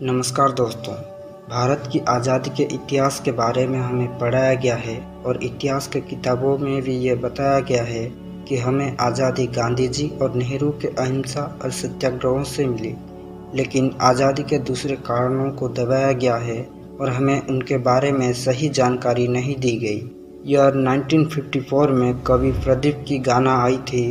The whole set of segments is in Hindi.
नमस्कार दोस्तों। भारत की आज़ादी के इतिहास के बारे में हमें पढ़ाया गया है और इतिहास के किताबों में भी ये बताया गया है कि हमें आज़ादी गांधी जी और नेहरू के अहिंसा और सत्याग्रहों से मिली, लेकिन आज़ादी के दूसरे कारणों को दबाया गया है और हमें उनके बारे में सही जानकारी नहीं दी गई। यह 1954 में कवि प्रदीप की गाना आई थी,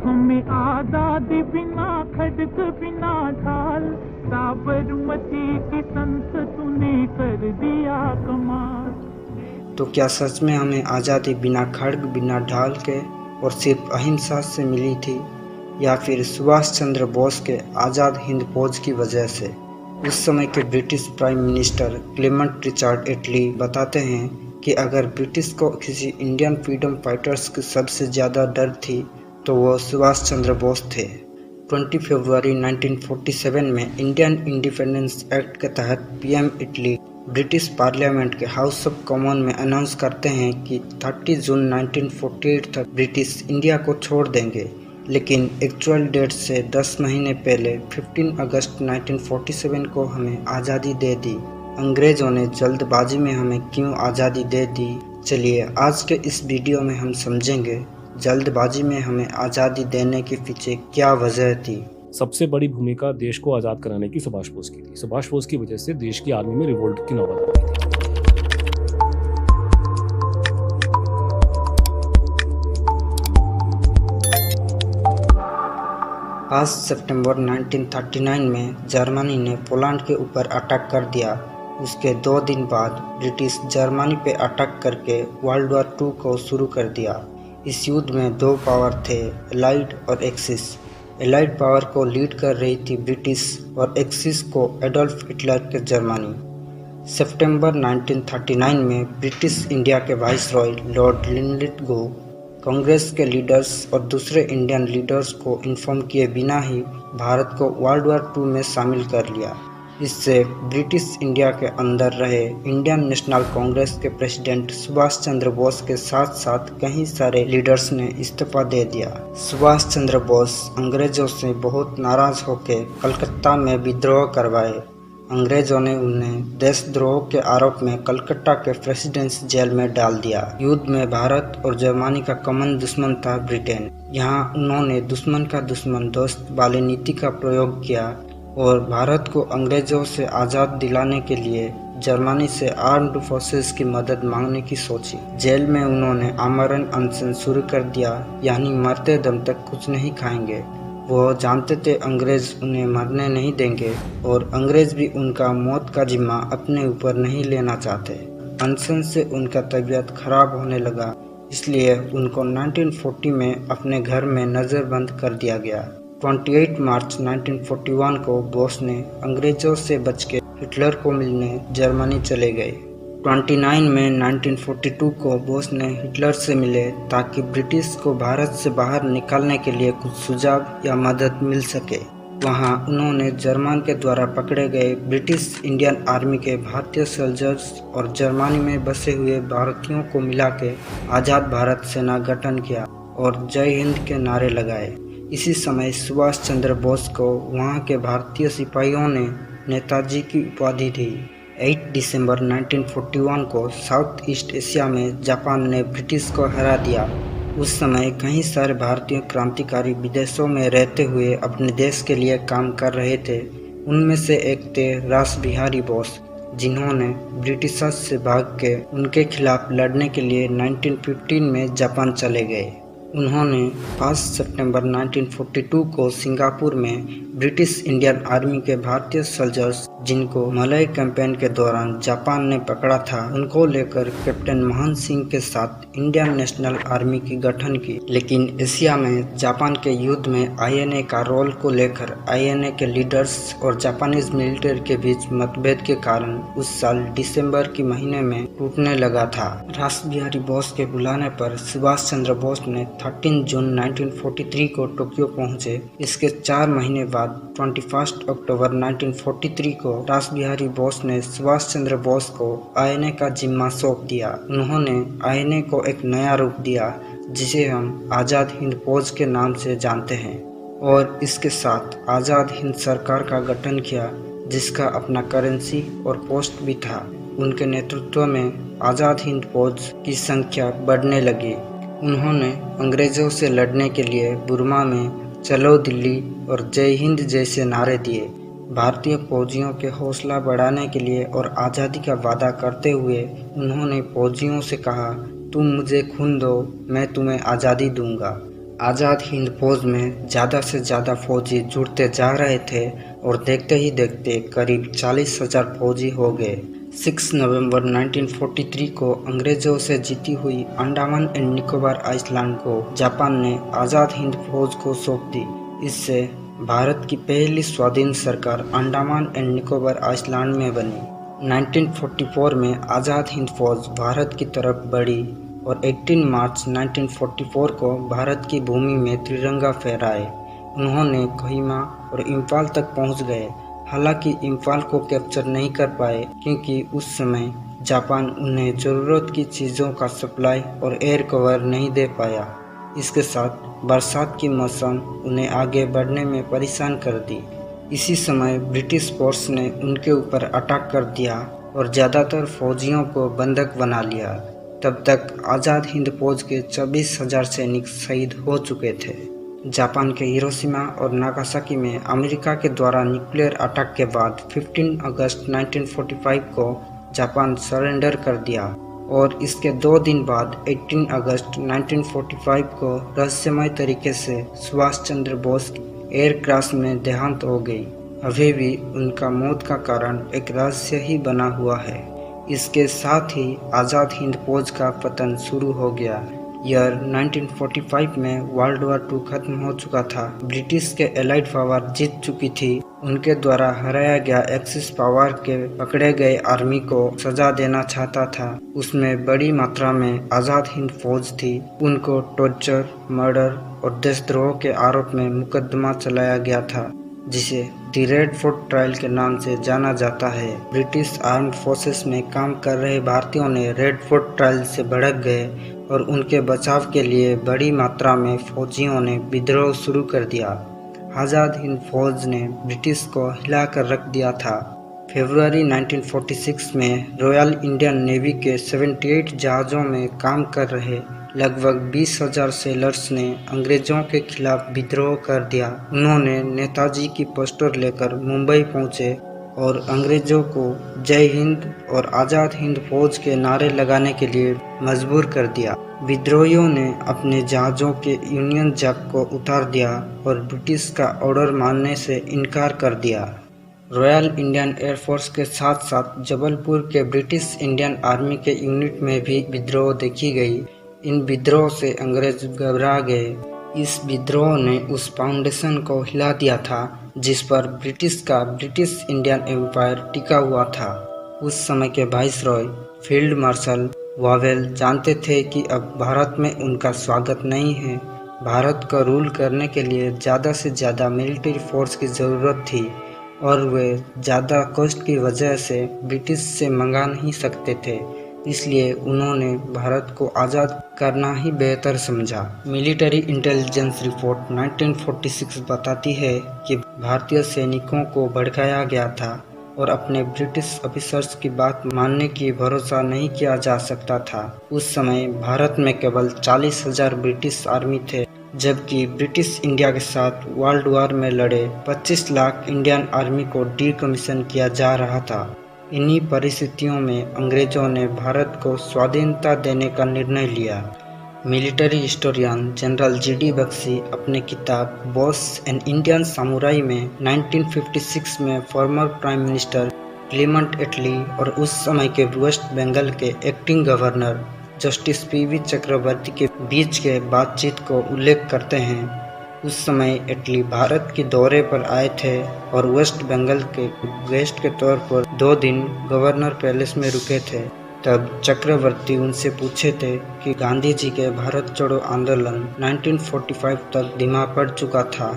हमें आजादी बिना खड़क बिना ढाल, साबरमती की संत तूने कर दिया कमाल। तो क्या सच में हमें आज़ादी बिना खड्ग बिना ढाल के और सिर्फ अहिंसा से मिली थी, या फिर सुभाष चंद्र बोस के आज़ाद हिंद फौज की वजह से? उस समय के British prime minister Clement Richard Attlee बताते हैं कि अगर ब्रिटिश को किसी इंडियन फ्रीडम फाइटर्स की सबसे ज़्यादा डर थी तो वो सुभाष चंद्र बोस थे। 20 फरवरी 1947 में इंडियन इंडिपेंडेंस एक्ट के तहत पीएम इटली ब्रिटिश पार्लियामेंट के हाउस ऑफ कॉमन में अनाउंस करते हैं कि 30 जून 1948 तक ब्रिटिश इंडिया को छोड़ देंगे, लेकिन एक्चुअल डेट से 10 महीने पहले 15 अगस्त 1947 को हमें आज़ादी दे दी। अंग्रेज़ों ने जल्दबाजी में हमें क्यों आज़ादी दे दी? चलिए आज के इस वीडियो में हम समझेंगे जल्दबाजी में हमें आज़ादी देने के पीछे क्या वजह थी। सबसे बड़ी भूमिका देश को आज़ाद कराने की सुभाष बोस की थी। सुभाष बोस की वजह से देश की आर्मी में रिवोल्ट की नौबत आ गई थी। 5 सितंबर 1939 में जर्मनी ने पोलैंड के ऊपर अटैक कर दिया। उसके 2 दिन बाद ब्रिटिश जर्मनी पे अटैक करके वर्ल्ड वॉर 2 को शुरू कर दिया। इस युद्ध में 2 पावर थे, एलाइड और एक्सिस। एलाइड पावर को लीड कर रही थी ब्रिटिश और एक्सिस को एडोल्फ हिटलर के जर्मनी। सितंबर 1939 में ब्रिटिश इंडिया के वाइसरॉय लॉर्ड लिनलिथगो कांग्रेस के लीडर्स और दूसरे इंडियन लीडर्स को इन्फॉर्म किए बिना ही भारत को वर्ल्ड वॉर 2 में शामिल कर लिया। इससे ब्रिटिश इंडिया के अंदर रहे इंडियन नेशनल कांग्रेस के प्रेसिडेंट सुभाष चंद्र बोस के साथ साथ कई सारे लीडर्स ने इस्तीफा दे दिया। सुभाष चंद्र बोस अंग्रेजों से बहुत नाराज होकर कलकत्ता में विद्रोह करवाए। अंग्रेजों ने उन्हें देशद्रोह के आरोप में कलकत्ता के प्रेसिडेंसी जेल में डाल दिया। युद्ध में भारत और जर्मनी का कॉमन दुश्मन था ब्रिटेन। यहाँ उन्होंने दुश्मन का दुश्मन दोस्त वाली नीति का प्रयोग किया और भारत को अंग्रेजों से आज़ाद दिलाने के लिए जर्मनी से आर्म्ड फोर्सेस की मदद मांगने की सोची। जेल में उन्होंने आमरण अनशन शुरू कर दिया, यानी मरते दम तक कुछ नहीं खाएंगे। वो जानते थे अंग्रेज उन्हें मरने नहीं देंगे और अंग्रेज भी उनका मौत का जिम्मा अपने ऊपर नहीं लेना चाहते। अनशन से उनका तबीयत खराब होने लगा, इसलिए उनको 1940 में अपने घर में नज़रबंद कर दिया गया। 28 मार्च 1941 को बोस ने अंग्रेजों से बच के हिटलर को मिलने जर्मनी चले गए। 29 मई 1942 को बोस ने हिटलर से मिले ताकि ब्रिटिश को भारत से बाहर निकालने के लिए कुछ सुझाव या मदद मिल सके। वहां उन्होंने जर्मन के द्वारा पकड़े गए ब्रिटिश इंडियन आर्मी के भारतीय सोल्जर्स और जर्मनी में बसे हुए भारतीयों को मिला के आज़ाद भारत सेना गठन किया और जय हिंद के नारे लगाए। इसी समय सुभाष चंद्र बोस को वहां के भारतीय सिपाहियों ने नेताजी की उपाधि दी। 8 दिसंबर 1941 को साउथ ईस्ट एशिया में जापान ने ब्रिटिश को हरा दिया। उस समय कई सारे भारतीय क्रांतिकारी विदेशों में रहते हुए अपने देश के लिए काम कर रहे थे। उनमें से एक थे रास बिहारी बोस, जिन्होंने ब्रिटिशर्स से भाग के उनके खिलाफ लड़ने के लिए 1915 में जापान चले गए। उन्होंने 5 सितंबर 1942 को सिंगापुर में ब्रिटिश इंडियन आर्मी के भारतीय सोल्जर्स, जिनको मलय कैंपेन के दौरान जापान ने पकड़ा था, उनको लेकर कैप्टन मोहन सिंह के साथ इंडियन नेशनल आर्मी की गठन की। लेकिन एशिया में जापान के युद्ध में आईएनए का रोल को लेकर आईएनए के लीडर्स और जापानीज मिलिट्री के बीच मतभेद के कारण उस साल दिसंबर के महीने में टूटने लगा था। रास बिहारी बोस के बुलाने पर सुभाष चंद्र बोस ने 13 जून 1943 को टोक्यो पहुंचे। इसके 4 महीने बाद 21 अक्टूबर 1943 को रास बिहारी बोस ने सुभाष चंद्र बोस को आईएनए का जिम्मा सौंप दिया। उन्होंने आईएनए को एक नया रूप दिया जिसे हम आज़ाद हिंद फौज के नाम से जानते हैं। और इसके साथ आज़ाद हिंद सरकार का गठन किया, जिसका अपना करेंसी और पोस्ट भी था। उनके नेतृत्व में आज़ाद हिंद फौज की संख्या बढ़ने लगी। उन्होंने अंग्रेज़ों से लड़ने के लिए बुर्मा में चलो दिल्ली और जय हिंद जैसे नारे दिए। भारतीय फौजियों के हौसला बढ़ाने के लिए और आज़ादी का वादा करते हुए उन्होंने फौजियों से कहा, तुम मुझे खून दो, मैं तुम्हें आज़ादी दूंगा। आज़ाद हिंद फौज में ज़्यादा से ज़्यादा फौजी जुड़ते जा रहे थे और देखते ही देखते करीब 40,000 फौजी हो गए। 6 नवंबर 1943 को अंग्रेज़ों से जीती हुई अंडमान एंड निकोबार आइलैंड को जापान ने आज़ाद हिंद फौज को सौंप दी। इससे भारत की पहली स्वाधीन सरकार अंडमान एंड निकोबार आइलैंड में बनी। 1944 में आज़ाद हिंद फौज भारत की तरफ बढ़ी और 18 मार्च 1944 को भारत की भूमि में तिरंगा फहराए। उन्होंने कोहिमा और इम्फाल तक पहुंच गए। हालांकि इम्फाल को कैप्चर नहीं कर पाए क्योंकि उस समय जापान उन्हें ज़रूरत की चीज़ों का सप्लाई और एयर कवर नहीं दे पाया। इसके साथ बरसात की मौसम उन्हें आगे बढ़ने में परेशान कर दी। इसी समय ब्रिटिश फोर्स ने उनके ऊपर अटैक कर दिया और ज़्यादातर फौजियों को बंधक बना लिया। तब तक आज़ाद हिंद फौज के 24,000 सैनिक शहीद हो चुके थे। जापान के हिरोशिमा और नागासाकी में अमेरिका के द्वारा न्यूक्लियर अटैक के बाद 15 अगस्त 1945 को जापान सरेंडर कर दिया और इसके 2 दिन बाद 18 अगस्त 1945 को रहस्यमय तरीके से सुभाष चंद्र बोस एयर क्रैश में देहांत हो गई। अभी भी उनका मौत का कारण एक रहस्य ही बना हुआ है। इसके साथ ही आज़ाद हिंद फौज का पतन शुरू हो गया। ईयर 1945 में वर्ल्ड वॉर 2 खत्म हो चुका था। ब्रिटिश के एलाइड पावर जीत चुकी थी। उनके द्वारा हराया गया एक्सिस पावर के पकड़े गए आर्मी को सजा देना चाहता था। उसमें बड़ी मात्रा में आज़ाद हिंद फौज थी। उनको टॉर्चर, मर्डर और देशद्रोह के आरोप में मुकदमा चलाया गया था, जिसे द रेड फोर्ट ट्रायल के नाम से जाना जाता है। ब्रिटिश आर्म्ड फोर्सेस में काम कर रहे भारतीयों ने रेड फोर्ट ट्रायल से भड़क गए और उनके बचाव के लिए बड़ी मात्रा में फौजियों ने विद्रोह शुरू कर दिया। आज़ाद हिंद फौज ने ब्रिटिश को हिलाकर रख दिया था। फरवरी 1946 में रॉयल इंडियन नेवी के 78 जहाज़ों में काम कर रहे लगभग 20,000 सेलर्स ने अंग्रेज़ों के खिलाफ विद्रोह कर दिया। उन्होंने नेताजी की पोस्टर लेकर मुंबई पहुंचे और अंग्रेज़ों को जय हिंद और आज़ाद हिंद फौज के नारे लगाने के लिए मजबूर कर दिया। विद्रोहियों ने अपने जहाज़ों के यूनियन जैक को उतार दिया और ब्रिटिश का ऑर्डर मानने से इनकार कर दिया। रॉयल इंडियन एयरफोर्स के साथ साथ जबलपुर के ब्रिटिश इंडियन आर्मी के यूनिट में भी विद्रोह देखी गई। इन विद्रोह से अंग्रेज घबरा गए। इस विद्रोह ने उस फाउंडेशन को हिला दिया था जिस पर ब्रिटिश इंडियन एम्पायर टिका हुआ था। उस समय के वाइसरॉय फील्ड मार्शल वावेल जानते थे कि अब भारत में उनका स्वागत नहीं है। भारत को रूल करने के लिए ज़्यादा से ज़्यादा मिलिट्री फोर्स की ज़रूरत थी और वे ज़्यादा कॉस्ट की वजह से ब्रिटिश से मंगा नहीं सकते थे। इसलिए उन्होंने भारत को आज़ाद करना ही बेहतर समझा। मिलिट्री इंटेलिजेंस रिपोर्ट 1946 बताती है कि भारतीय सैनिकों को भड़काया गया था और अपने ब्रिटिश ऑफिसर्स की बात मानने की भरोसा नहीं किया जा सकता था। उस समय भारत में केवल 40,000 ब्रिटिश आर्मी थे, जबकि ब्रिटिश इंडिया के साथ वर्ल्ड वॉर में लड़े 25 लाख इंडियन आर्मी को डीकमीशन किया जा रहा था। इन्हीं परिस्थितियों में अंग्रेजों ने भारत को स्वाधीनता देने का निर्णय लिया। Military historian general GD Bakshi अपने किताब बॉस एन इंडियन सामुराई में 1956 में former prime minister Clement Attlee और उस समय के वेस्ट बंगाल के acting governor justice PV Chakraborty के बीच के बातचीत को उल्लेख करते हैं। उस समय एटली भारत के दौरे पर आए थे और वेस्ट बंगाल के गेस्ट के तौर पर 2 दिन गवर्नर पैलेस में रुके थे। तब चक्रवर्ती उनसे पूछे थे कि गांधी जी के भारत छोड़ो आंदोलन 1945 तक धीमा पड़ चुका था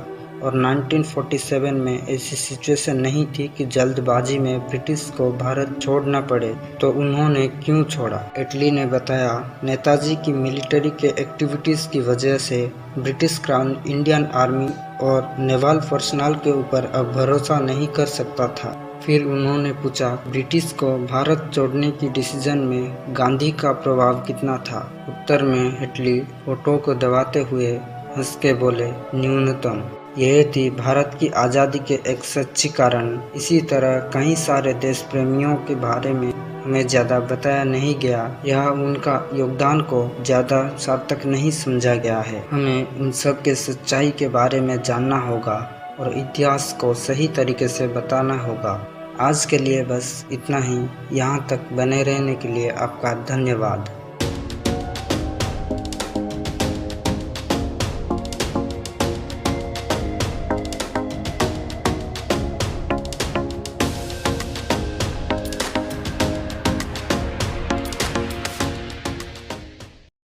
और 1947 में ऐसी सिचुएशन नहीं थी कि जल्दबाजी में ब्रिटिश को भारत छोड़ना पड़े, तो उन्होंने क्यों छोड़ा। एटली ने बताया, नेताजी की मिलिट्री के एक्टिविटीज़ की वजह से ब्रिटिश क्राउन इंडियन आर्मी और नेवाल पर्सनल के ऊपर अब भरोसा नहीं कर सकता था। फिर उन्होंने पूछा, ब्रिटिश को भारत छोड़ने की डिसीजन में गांधी का प्रभाव कितना था? उत्तर में हेटली होठों को दबाते हुए हंस के बोले, न्यूनतम। यह थी भारत की आज़ादी के एक सच्ची कारण। इसी तरह कई सारे देश प्रेमियों के बारे में हमें ज़्यादा बताया नहीं गया या उनका योगदान को ज़्यादा सार्थक नहीं समझा गया है। हमें उन सब के सच्चाई के बारे में जानना होगा और इतिहास को सही तरीके से बताना होगा। आज के लिए बस इतना ही। यहाँ तक बने रहने के लिए आपका धन्यवाद।